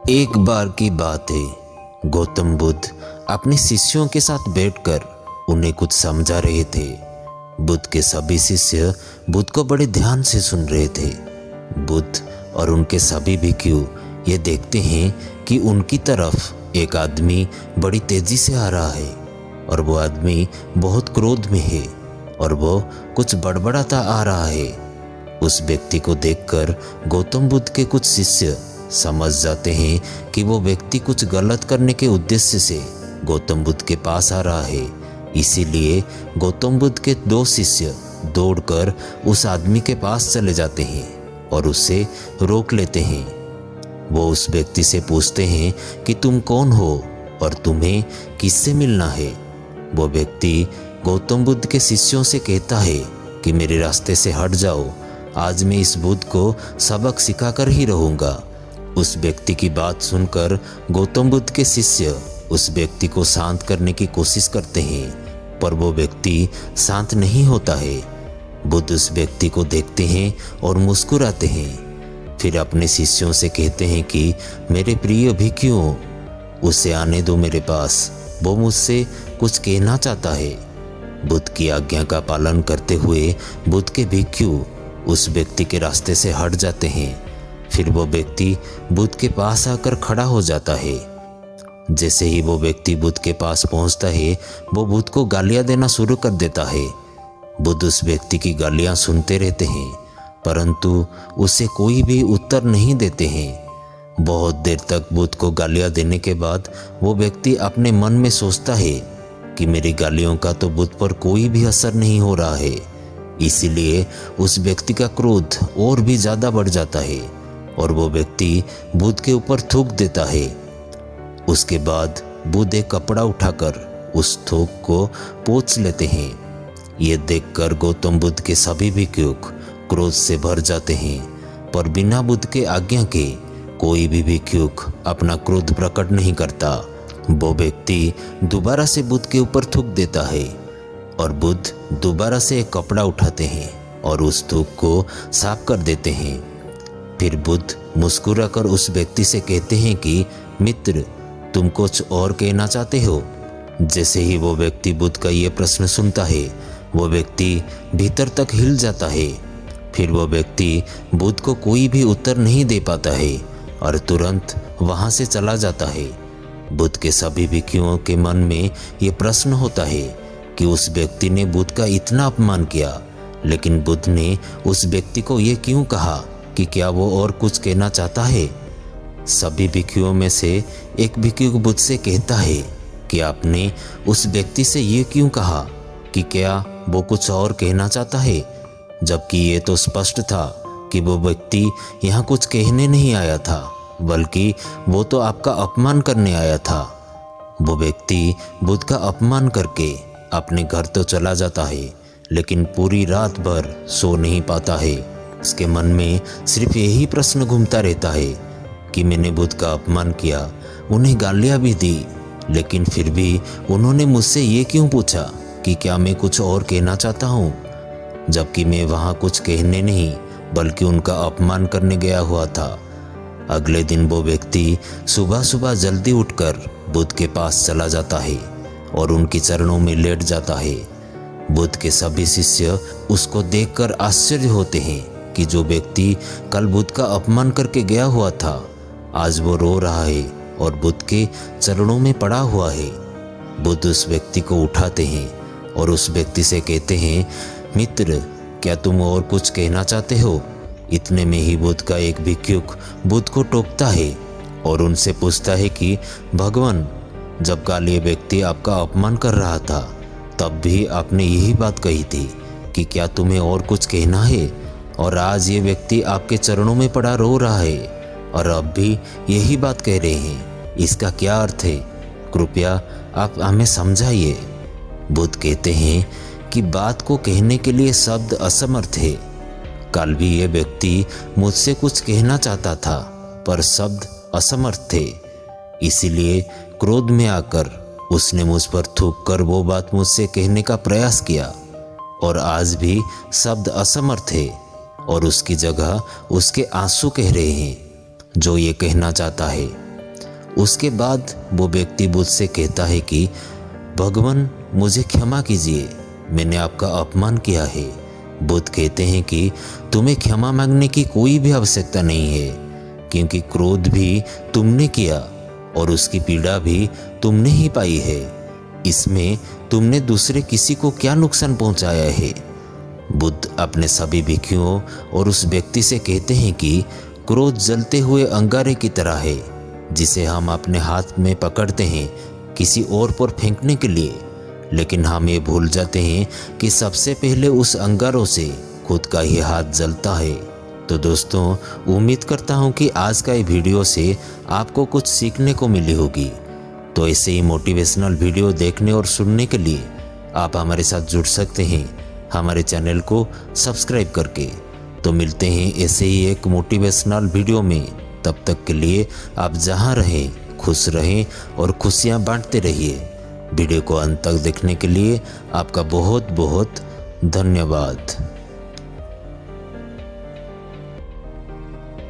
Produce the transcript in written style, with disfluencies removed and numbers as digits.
एक बार की बात है, गौतम बुद्ध अपने शिष्यों के साथ बैठकर उन्हें कुछ समझा रहे थे। बुद्ध के सभी शिष्य बुद्ध को बड़े ध्यान से सुन रहे थे। बुद्ध और उनके सभी भिक्षु ये देखते हैं कि उनकी तरफ एक आदमी बड़ी तेजी से आ रहा है और वो आदमी बहुत क्रोध में है और वो कुछ बड़बड़ाता आ रहा है। उस व्यक्ति को देखकर गौतम बुद्ध के कुछ शिष्य समझ जाते हैं कि वो व्यक्ति कुछ गलत करने के उद्देश्य से गौतम बुद्ध के पास आ रहा है। इसीलिए गौतम बुद्ध के दो शिष्य दौड़कर उस आदमी के पास चले जाते हैं और उसे रोक लेते हैं। वो उस व्यक्ति से पूछते हैं कि तुम कौन हो और तुम्हें किससे मिलना है। वो व्यक्ति गौतम बुद्ध के शिष्यों से कहता है कि मेरे रास्ते से हट जाओ, आज मैं इस बुद्ध को सबक सिखाकर ही रहूँगा। उस व्यक्ति की बात सुनकर गौतम बुद्ध के शिष्य उस व्यक्ति को शांत करने की कोशिश करते हैं, पर वो व्यक्ति शांत नहीं होता है। बुद्ध उस व्यक्ति को देखते हैं और मुस्कुराते हैं। फिर अपने शिष्यों से कहते हैं कि मेरे प्रिय भिक्षुओं, उसे आने दो मेरे पास, वो मुझसे कुछ कहना चाहता है। बुद्ध की आज्ञा का पालन करते हुए बुद्ध के भिक्षु उस व्यक्ति के रास्ते से हट जाते हैं। फिर वो व्यक्ति बुद्ध के पास आकर खड़ा हो जाता है। जैसे ही वो व्यक्ति बुद्ध के पास पहुंचता है, वो बुद्ध को गालियां देना शुरू कर देता है। बुद्ध उस व्यक्ति की गालियां सुनते रहते हैं, परंतु उसे कोई भी उत्तर नहीं देते हैं। बहुत देर तक बुद्ध को गालियां देने के बाद वो व्यक्ति अपने मन में सोचता है कि मेरी गालियों का तो बुद्ध पर कोई भी असर नहीं हो रहा है। इसीलिए उस व्यक्ति का क्रोध और भी ज़्यादा बढ़ जाता है और वो व्यक्ति बुद्ध के ऊपर थूक देता है। उसके बाद बुद्ध एक कपड़ा उठाकर उस थूक को पोंछ लेते हैं। ये देखकर गौतम बुद्ध के सभी भिक्षु क्रोध से भर जाते हैं, पर बिना बुद्ध के आज्ञा के कोई भी भिक्षु अपना क्रोध प्रकट नहीं करता। वो व्यक्ति दोबारा से बुद्ध के ऊपर थूक देता है और बुद्ध दोबारा से एक कपड़ा उठाते हैं और उस थूक को साफ कर देते हैं। फिर बुद्ध मुस्कुराकर उस व्यक्ति से कहते हैं कि मित्र, तुम कुछ और कहना चाहते हो। जैसे ही वो व्यक्ति बुद्ध का ये प्रश्न सुनता है, वो व्यक्ति भीतर तक हिल जाता है। फिर वो व्यक्ति बुद्ध को कोई भी उत्तर नहीं दे पाता है और तुरंत वहाँ से चला जाता है। बुद्ध के सभी भिक्षुओं के मन में ये प्रश्न होता है कि उस व्यक्ति ने बुद्ध का इतना अपमान किया, लेकिन बुद्ध ने उस व्यक्ति को ये क्यों कहा कि क्या वो और कुछ कहना चाहता है। सभी भिक्षुओं में से एक भिक्षु बुद्ध से कहता है कि आपने उस व्यक्ति से ये क्यों कहा कि क्या वो कुछ और कहना चाहता है, जबकि ये तो स्पष्ट था कि वो व्यक्ति यहाँ कुछ कहने नहीं आया था, बल्कि वो तो आपका अपमान करने आया था। वो व्यक्ति बुद्ध का अपमान करके अपने घर तो चला जाता है, लेकिन पूरी रात भर सो नहीं पाता है। उसके मन में सिर्फ यही प्रश्न घूमता रहता है कि मैंने बुद्ध का अपमान किया, उन्हें गालियाँ भी दी, लेकिन फिर भी उन्होंने मुझसे ये क्यों पूछा कि क्या मैं कुछ और कहना चाहता हूँ, जबकि मैं वहाँ कुछ कहने नहीं बल्कि उनका अपमान करने गया हुआ था। अगले दिन वो व्यक्ति सुबह सुबह जल्दी उठकर बुद्ध के पास चला जाता है और उनके चरणों में लेट जाता है। बुद्ध के सभी शिष्य उसको देखकर आश्चर्य होते हैं कि जो व्यक्ति कल बुद्ध का अपमान करके गया हुआ था, आज वो रो रहा है और बुद्ध के चरणों में पड़ा हुआ है। बुद्ध उस व्यक्ति को उठाते हैं और उस व्यक्ति से कहते हैं, मित्र, क्या तुम और कुछ कहना चाहते हो। इतने में ही बुद्ध का एक भिक्षु बुद्ध को टोकता है और उनसे पूछता है कि भगवान, जब कल ये व्यक्ति आपका अपमान कर रहा था, तब भी आपने यही बात कही थी कि क्या तुम्हें और कुछ कहना है, और आज ये व्यक्ति आपके चरणों में पड़ा रो रहा है और अब भी यही बात कह रहे हैं। इसका क्या अर्थ है, कृपया आप हमें समझाइए। बुद्ध कहते हैं कि बात को कहने के लिए शब्द असमर्थ है। कल भी ये व्यक्ति मुझसे कुछ कहना चाहता था, पर शब्द असमर्थ थे। इसीलिए क्रोध में आकर उसने मुझ पर थूक कर वो बात मुझसे कहने का प्रयास किया, और आज भी शब्द असमर्थ है और उसकी जगह उसके आंसू कह रहे हैं जो ये कहना चाहता है। उसके बाद वो व्यक्ति बुद्ध से कहता है कि भगवान मुझे क्षमा कीजिए, मैंने आपका अपमान किया है। बुद्ध कहते हैं कि तुम्हें क्षमा मांगने की कोई भी आवश्यकता नहीं है, क्योंकि क्रोध भी तुमने किया और उसकी पीड़ा भी तुमने ही पाई है। इसमें तुमने दूसरे किसी को क्या नुकसान पहुंचाया है। बुद्ध अपने सभी भिक्षुओं और उस व्यक्ति से कहते हैं कि क्रोध जलते हुए अंगारे की तरह है, जिसे हम अपने हाथ में पकड़ते हैं किसी और पर फेंकने के लिए, लेकिन हम ये भूल जाते हैं कि सबसे पहले उस अंगारों से खुद का ही हाथ जलता है। तो दोस्तों, उम्मीद करता हूँ कि आज का ये वीडियो से आपको कुछ सीखने को मिली होगी। तो ऐसे ही मोटिवेशनल वीडियो देखने और सुनने के लिए आप हमारे साथ जुड़ सकते हैं हमारे चैनल को सब्सक्राइब करके। तो मिलते हैं ऐसे ही एक मोटिवेशनल वीडियो में। तब तक के लिए आप जहां रहें खुश रहें और खुशियां बांटते रहिए। वीडियो को अंत तक देखने के लिए आपका बहुत बहुत धन्यवाद।